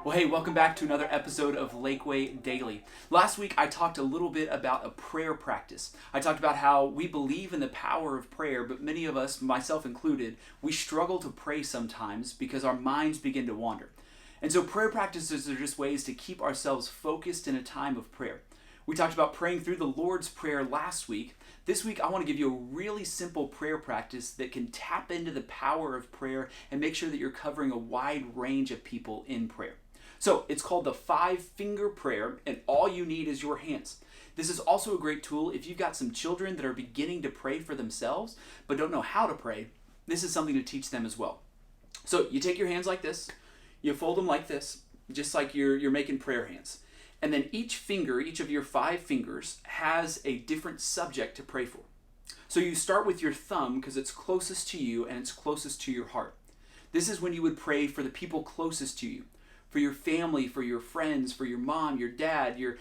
Well, hey, welcome back to another episode of Lakeway Daily. Last week, I talked a little bit about a prayer practice. I talked about how we believe in the power of prayer, but many of us, myself included, we struggle to pray sometimes because our minds begin to wander. And so prayer practices are just ways to keep ourselves focused in a time of prayer. We talked about praying through the Lord's Prayer last week. This week, I want to give you a really simple prayer practice that can tap into the power of prayer and make sure that you're covering a wide range of people in prayer. So it's called the 5-finger prayer, and all you need is your hands. This is also a great tool if you've got some children that are beginning to pray for themselves but don't know how to pray. This is something to teach them as well. So you take your hands like this, you fold them like this, just like you're making prayer hands. And then each finger, each of your 5 fingers, has a different subject to pray for. So you start with your thumb because it's closest to you and it's closest to your heart. This is when you would pray for the people closest to you. For your family, for your friends, for your mom, your dad, your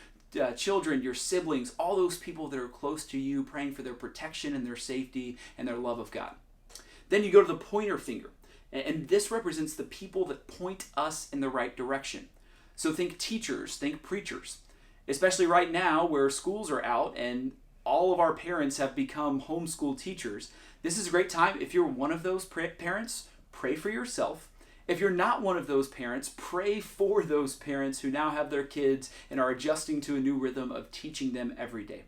children, your siblings, all those people that are close to you, praying for their protection and their safety and their love of God. Then you go to the pointer finger, and this represents the people that point us in the right direction. So think teachers, think preachers, especially right now where schools are out and all of our parents have become homeschool teachers. This is a great time. If you're one of those parents, pray for yourself. If you're not one of those parents, pray for those parents who now have their kids and are adjusting to a new rhythm of teaching them every day.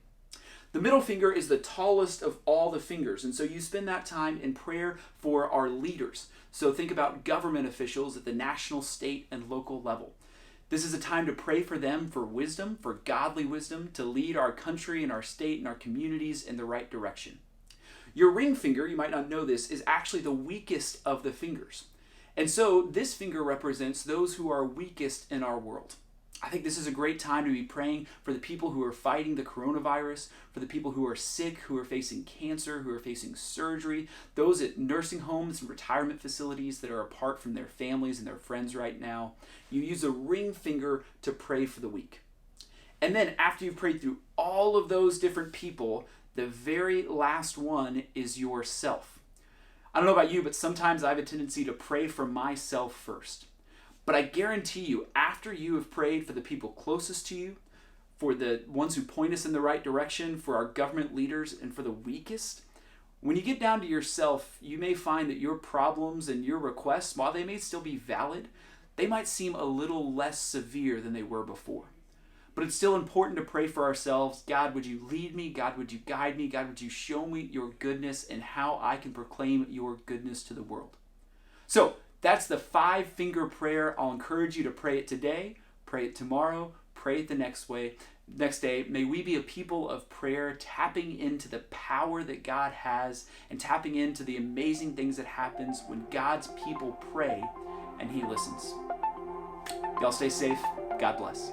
The middle finger is the tallest of all the fingers, and so you spend that time in prayer for our leaders. So think about government officials at the national, state, and local level. This is a time to pray for them for wisdom, for godly wisdom, to lead our country and our state and our communities in the right direction. Your ring finger, you might not know this, is actually the weakest of the fingers. And so this finger represents those who are weakest in our world. I think this is a great time to be praying for the people who are fighting the coronavirus, for the people who are sick, who are facing cancer, who are facing surgery, those at nursing homes and retirement facilities that are apart from their families and their friends right now. You use a ring finger to pray for the weak. And then after you've prayed through all of those different people, the very last one is yourself. I don't know about you, but sometimes I have a tendency to pray for myself first. But I guarantee you, after you have prayed for the people closest to you, for the ones who point us in the right direction, for our government leaders, and for the weakest, when you get down to yourself, you may find that your problems and your requests, while they may still be valid, they might seem a little less severe than they were before. But it's still important to pray for ourselves. God, would you lead me? God, would you guide me? God, would you show me your goodness and how I can proclaim your goodness to the world? So that's the 5-finger prayer. I'll encourage you to pray it today, pray it tomorrow, pray it the next day. May we be a people of prayer, tapping into the power that God has and tapping into the amazing things that happens when God's people pray and he listens. Y'all stay safe. God bless.